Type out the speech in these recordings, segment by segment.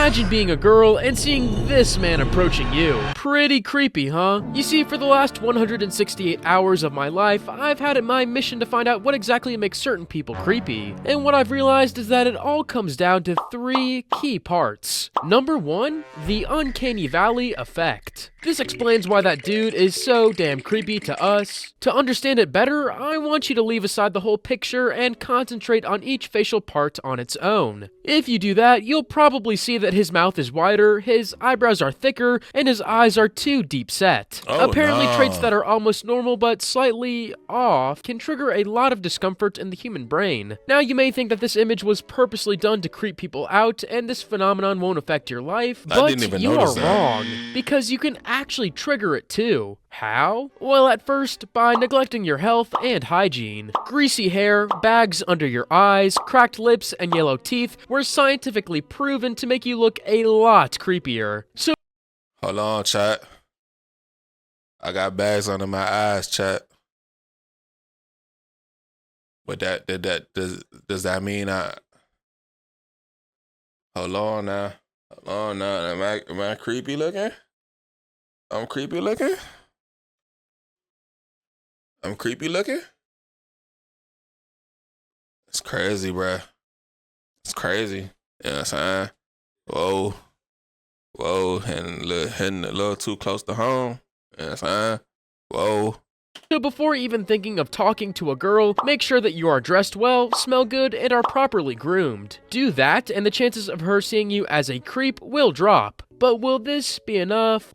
Imagine being a girl and seeing this man approaching you. Pretty creepy, huh? You see, for the last 168 hours of my life, I've had it my mission to find out what exactly makes certain people creepy. And what I've realized is that it all comes down to 3 key parts. Number 1, the uncanny valley effect. This explains why that dude is so damn creepy to us. To understand it better, I want you to leave aside the whole picture and concentrate on each facial part on its own. If you do that, you'll probably see that his mouth is wider, his eyebrows are thicker, and his eyes are too deep set. Apparently, traits that are almost normal but slightly off can trigger a lot of discomfort in the human brain. Now, you may think that this image was purposely done to creep people out and this phenomenon won't affect your life, but you are wrong, because you can actually trigger it too. How? Well, at first, by neglecting your health and hygiene. Greasy hair, bags under your eyes, cracked lips, and yellow teeth were scientifically proven to make you look a lot creepier. So hold on, chat. I got bags under my eyes, chat. But does that mean I? Hold on now. Am I creepy looking? I'm creepy looking? I'm creepy looking? It's crazy, bruh. It's crazy. You know what I'm saying? Whoa. Hitting a little too close to home. You know what I'm saying? Whoa. So before even thinking of talking to a girl, make sure that you are dressed well, smell good, and are properly groomed. Do that, and the chances of her seeing you as a creep will drop. But will this be enough?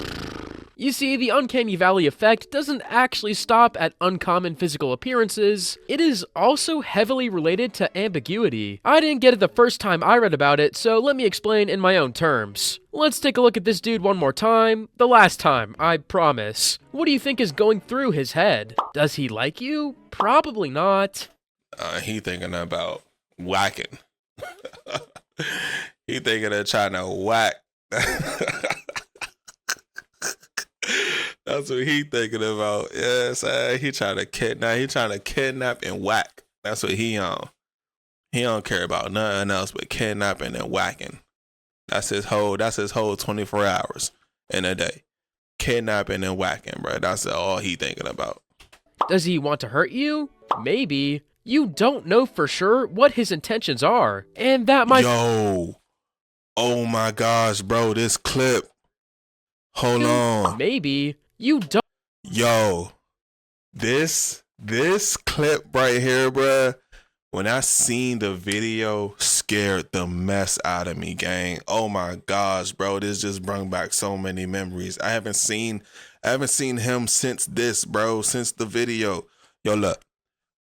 You see, the uncanny valley effect doesn't actually stop at uncommon physical appearances. It is also heavily related to ambiguity. I didn't get it the first time I read about it, so let me explain in my own terms. Let's take a look at this dude one more time. The last time, I promise. What do you think is going through his head? Does he like you? Probably not. He thinking about whacking. He thinking of trying to whack. That's what he thinking about. Yes, he trying to kidnap and whack. That's what he on. He don't care about nothing else but kidnapping and whacking. That's his whole 24 hours in a day. Kidnapping and whacking, bro. That's all he thinking about. Does he want to hurt you? Maybe. You don't know for sure what his intentions are. And that might... Yo. Oh my gosh, bro. This clip. Hold on. Maybe. You don't... Yo. This clip right here, bruh. When I seen the video, scared the mess out of me, gang. Oh my gosh, bro. This just brought back so many memories. I haven't seen him since this, bro. Since the video. Yo, look.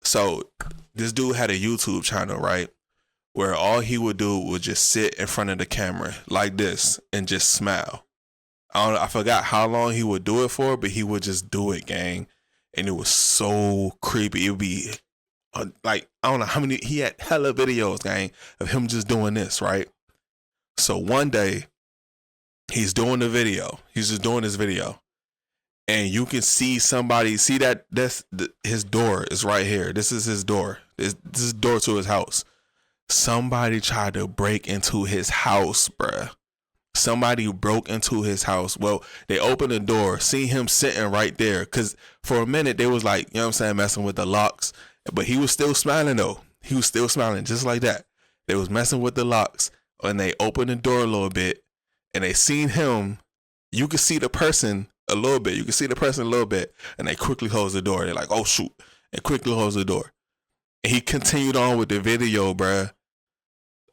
So this dude had a YouTube channel, right? Where all he would do was just sit in front of the camera like this and just smile. I forgot how long he would do it for, but he would just do it, gang. And it was so creepy. It would be like, I don't know how many, he had hella videos, gang, of him just doing this, right? So one day, he's doing the video. He's just doing this video. And you can see somebody, see that his door is right here. This is his door. This is the door to his house. Somebody tried to break into his house, bruh. Somebody broke into his house. Well, they opened the door, see him sitting right there. Because for a minute, they was like, you know what I'm saying, messing with the locks. But he was still smiling, though. He was still smiling, just like that. They was messing with the locks. And they opened the door a little bit. And they seen him. You could see the person a little bit. You could see the person a little bit. And they quickly closed the door. They're like, oh, shoot. And quickly closed the door. And he continued on with the video, bruh.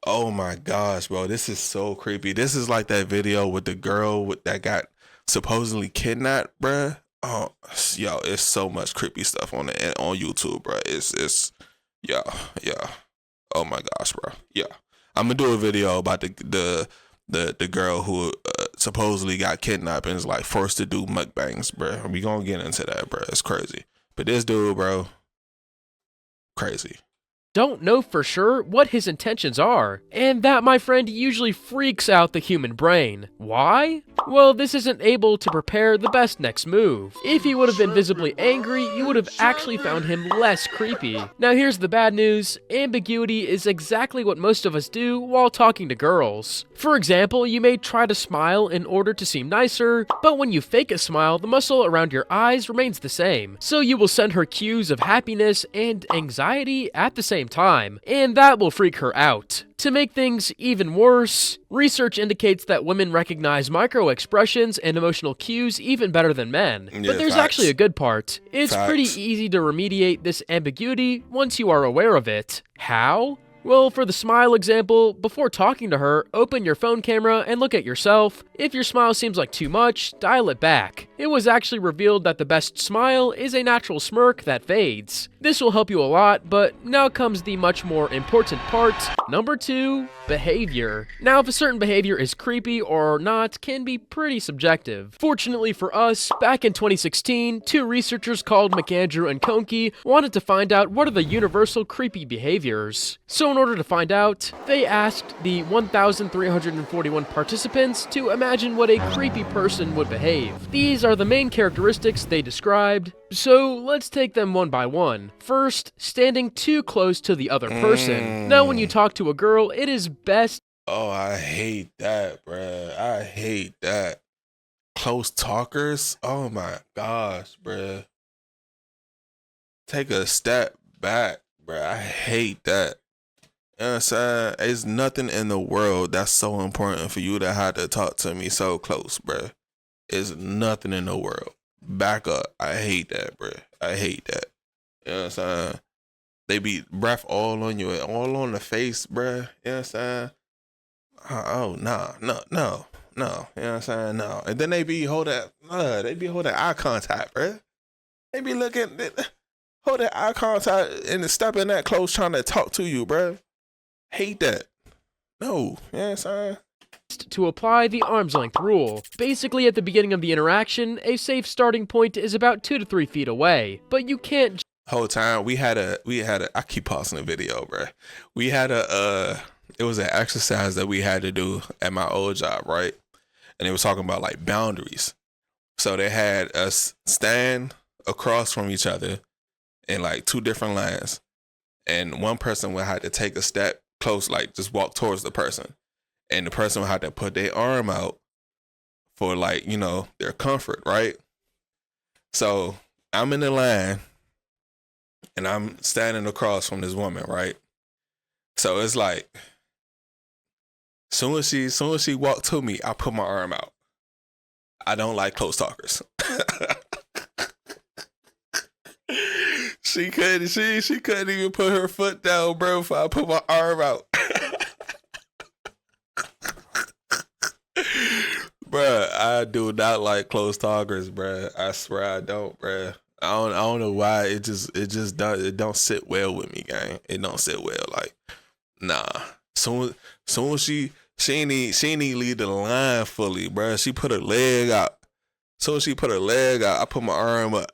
Oh my gosh, bro. This is so creepy. This is like that video with the girl that got supposedly kidnapped, bruh. Oh, yo, it's so much creepy stuff on YouTube, bruh. It's yeah. Oh my gosh, bro. Yeah. I'm gonna do a video about the girl who supposedly got kidnapped and is like forced to do mukbangs, bruh. We gonna get into that, bruh. It's crazy. But this dude, bro, crazy. don't know for sure what his intentions are. And that, my friend, usually freaks out the human brain. Why? Well, this isn't able to prepare the best next move. If he would have been visibly angry, you would have actually found him less creepy. Now here's the bad news. Ambiguity is exactly what most of us do while talking to girls. For example, you may try to smile in order to seem nicer, but when you fake a smile, the muscle around your eyes remains the same. So you will send her cues of happiness and anxiety at the same time, and that will freak her out. To make things even worse, research indicates that women recognize micro-expressions and emotional cues even better than men. But there's actually a good part. It's pretty easy to remediate this ambiguity once you are aware of it. How? Well, for the smile example, before talking to her, open your phone camera and look at yourself. If your smile seems like too much, dial it back. It was actually revealed that the best smile is a natural smirk that fades. This will help you a lot, but now comes the much more important part. Number 2, behavior. Now, if a certain behavior is creepy or not can be pretty subjective. Fortunately for us, back in 2016, 2 researchers called McAndrew and Conkey wanted to find out what are the universal creepy behaviors. So in order to find out, they asked the 1,341 participants to imagine what a creepy person would behave. These are the main characteristics they described, so let's take them one by one. First, standing too close to the other person. Now when you talk to a girl, it is best— Oh, I hate that, bruh. I hate that. Close talkers? Oh my gosh, bruh. Take a step back, bruh. I hate that. You know what I'm saying? There's nothing in the world that's so important for you to have to talk to me so close, bruh. It's nothing in the world. Back up. I hate that, bruh. I hate that. You know what I'm saying? They be breath all on you, all on the face, bruh. You know what I'm saying? Oh, no. You know what I'm saying? No. And then they be holding eye contact, bruh. They be holding eye contact and stepping that close trying to talk to you, bruh. Hate that. No. You know what I'm saying? To apply the arm's length rule. Basically, at the beginning of the interaction, a safe starting point is about 2 to 3 feet away, but you can't— Whole time we had a I keep pausing the video, bro. We had it was an exercise that we had to do at my old job, right? And they was talking about like boundaries. So they had us stand across from each other in like 2 different lines, and one person would have to take a step close, like just walk towards the person, and the person would have to put their arm out for, like, you know, their comfort, right? So I'm in the line and I'm standing across from this woman, right? So it's like, soon as she walked to me, I put my arm out. I don't like close talkers. She couldn't even put her foot down, bro, before I put my arm out. Bruh, I do not like close talkers, bruh. I swear I don't, bruh. I don't know why. It don't sit well with me, gang. It don't sit well. Like, nah. Soon as she ain't even lead the line fully, bruh. She put her leg out. Soon as she put her leg out, I put my arm up.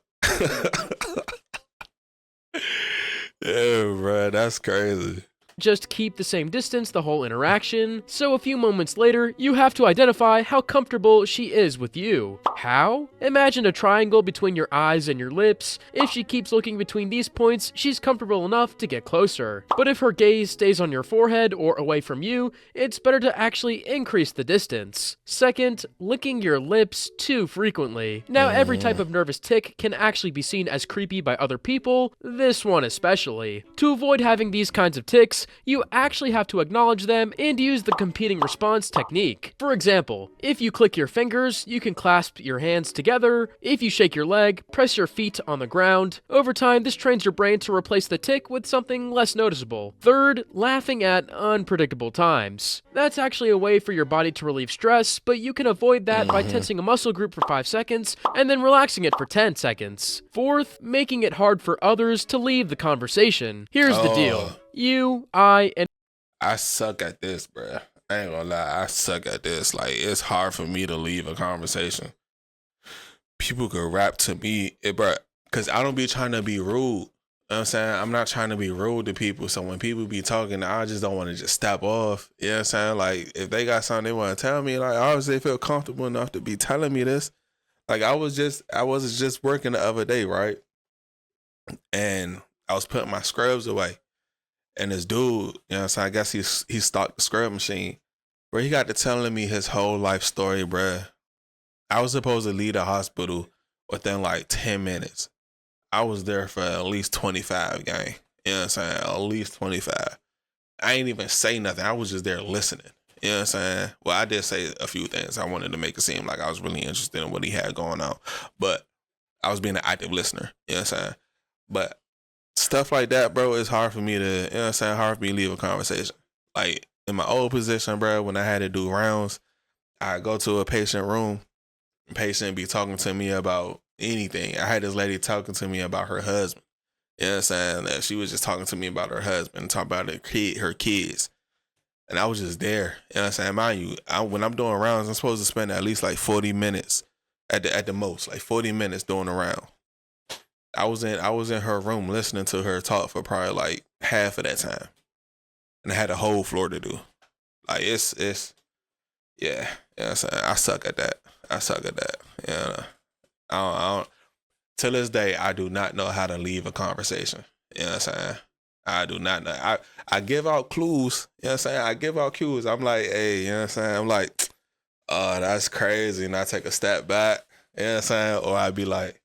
Yeah, bruh, that's crazy. Just keep the same distance the whole interaction, so a few moments later, you have to identify how comfortable she is with you. How? Imagine a triangle between your eyes and your lips. If she keeps looking between these points, she's comfortable enough to get closer. But if her gaze stays on your forehead or away from you, it's better to actually increase the distance. Second, licking your lips too frequently. Now, every type of nervous tic can actually be seen as creepy by other people, this one especially. To avoid having these kinds of tics, you actually have to acknowledge them and use the competing response technique. For example, if you click your fingers, you can clasp your hands together. If you shake your leg, press your feet on the ground. Over time, this trains your brain to replace the tic with something less noticeable. Third, laughing at unpredictable times. That's actually a way for your body to relieve stress, but you can avoid that by tensing a muscle group for 5 seconds and then relaxing it for 10 seconds. Fourth, making it hard for others to leave the conversation. Here's the deal. I suck at this, bruh. I ain't gonna lie. I suck at this. Like, it's hard for me to leave a conversation. People could rap to me, bruh, because I don't be trying to be rude. know what I'm saying? I'm not trying to be rude to people. So when people be talking, I just don't want to just step off. You know what I'm saying? Like, if they got something they want to tell me, like, obviously they feel comfortable enough to be telling me this. Like, I was just working the other day, right? And I was putting my scrubs away. And this dude, you know what I'm saying? I guess he stocked the scrub machine. Bro, he got to telling me his whole life story, bruh. I was supposed to leave the hospital within like 10 minutes. I was there for at least 25, gang. You know what I'm saying? At least 25. I ain't even say nothing. I was just there listening. You know what I'm saying? Well, I did say a few things. I wanted to make it seem like I was really interested in what he had going on. But I was being an active listener. You know what I'm saying? But stuff like that, bro, it's hard for me to, you know what I'm saying? Hard for me to leave a conversation. Like, in my old position, bro, when I had to do rounds, I go to a patient room. Patient be talking to me about anything. I had this lady talking to me about her husband. You know what I'm saying? That she was just talking to me about her husband, talking about her kids. And I was just there. You know what I'm saying? Mind you, when I'm doing rounds, I'm supposed to spend at least like 40 minutes at the most, like 40 minutes doing a round. I was in her room listening to her talk for probably like half of that time. And I had a whole floor to do. Like, it's yeah. You know what I'm saying? I suck at that. You know, I don't, to this day, I do not know how to leave a conversation. You know what I'm saying? I do not know. I give out clues. You know what I'm saying? I give out cues. I'm like, hey, you know what I'm saying? I'm like, oh, that's crazy. And I take a step back. You know what I'm saying? Or I'd be like,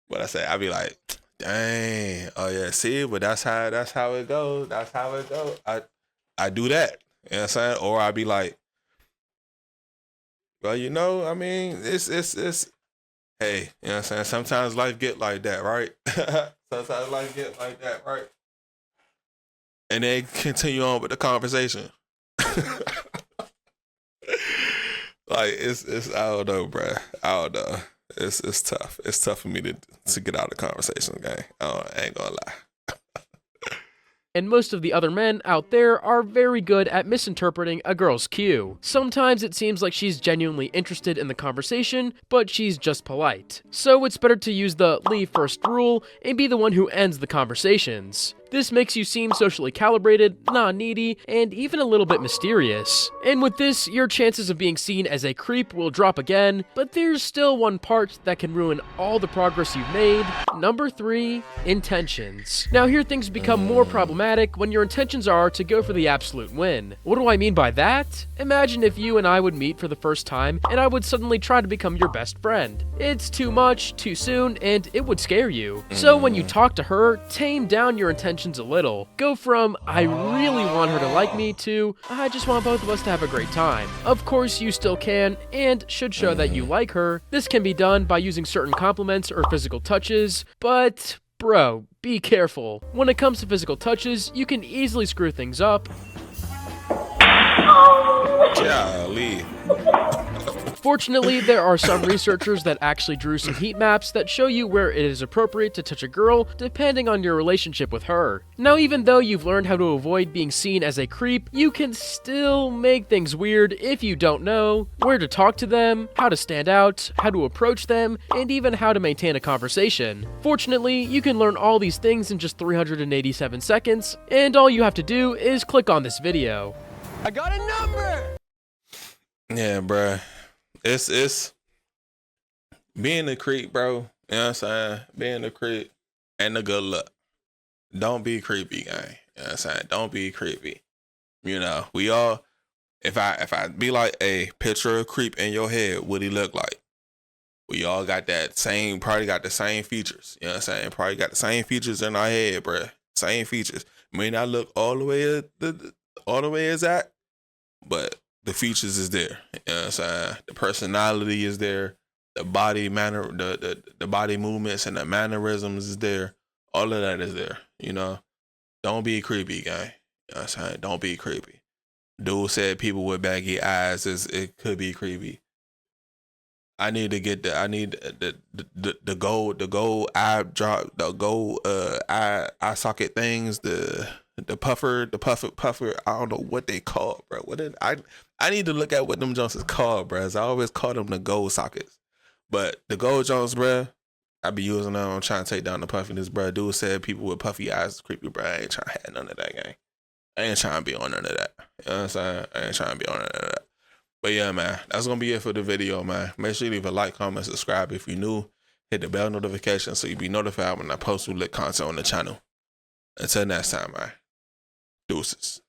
what I say? I'd be like, dang. Oh yeah, see, but that's how it goes. That's how it goes. I do that. You know what I'm saying? Or I'd be like, well, you know, I mean, it's hey, you know what I'm saying? Sometimes life get like that, right? Sometimes life get like that, right? And they continue on with the conversation. Like, it's I don't know, bruh. I don't know. It's tough. It's tough for me to get out of the conversation, gang. I ain't gonna lie. And most of the other men out there are very good at misinterpreting a girl's cue. Sometimes it seems like she's genuinely interested in the conversation, but she's just polite. So it's better to use the leave first rule and be the one who ends the conversations. This makes you seem socially calibrated, not needy, and even a little bit mysterious. And with this, your chances of being seen as a creep will drop again, but there's still one part that can ruin all the progress you've made. Number 3, intentions. Now here things become more problematic when your intentions are to go for the absolute win. What do I mean by that? Imagine if you and I would meet for the first time and I would suddenly try to become your best friend. It's too much, too soon, and it would scare you. So when you talk to her, tame down your intentions a little. Go from, I really want her to like me, to, I just want both of us to have a great time. Of course, you still can, and should show that you like her. This can be done by using certain compliments or physical touches, but bro, be careful. When it comes to physical touches, you can easily screw things up. Golly. Fortunately, there are some researchers that actually drew some heat maps that show you where it is appropriate to touch a girl depending on your relationship with her. Now, even though you've learned how to avoid being seen as a creep, you can still make things weird if you don't know where to talk to them, how to stand out, how to approach them, and even how to maintain a conversation. Fortunately, you can learn all these things in just 387 seconds, and all you have to do is click on this video. I got a number! Yeah, bruh. It's being a creep, bro. You know what I'm saying? Being a creep and the good luck. Don't be creepy, gang. You know what I'm saying? Don't be creepy. You know, we all, if I be like, hey, picture a creep in your head, what he look like? We all got that same, probably got the same features. You know what I'm saying? Probably got the same features in our head, bruh. Same features. May not look all the way as that, but the features is there. You know what I'm saying? The personality is there. The body manner, the body movements and the mannerisms is there. All of that is there. You know? Don't be creepy, guy. You know what I'm saying? Don't be creepy. Dude said people with baggy eyes it could be creepy. I need to get the gold eye drop, the gold eye socket things, the puffer. I don't know what they call, bro. I need to look at what them Jones is called, bro. I always call them the gold sockets, but the gold Jones, bro. I be using them. I'm trying to take down the puffiness, bro. Dude said people with puffy eyes is creepy, bro. I ain't trying to have none of that, gang. I ain't trying to be on none of that. You know what I'm saying? I ain't trying to be on none of that. But yeah, man, that's going to be it for the video, man. Make sure you leave a like, comment, subscribe if you're new. Hit the bell notification so you be notified when I post new lit content on the channel. Until next time, man. Deuces.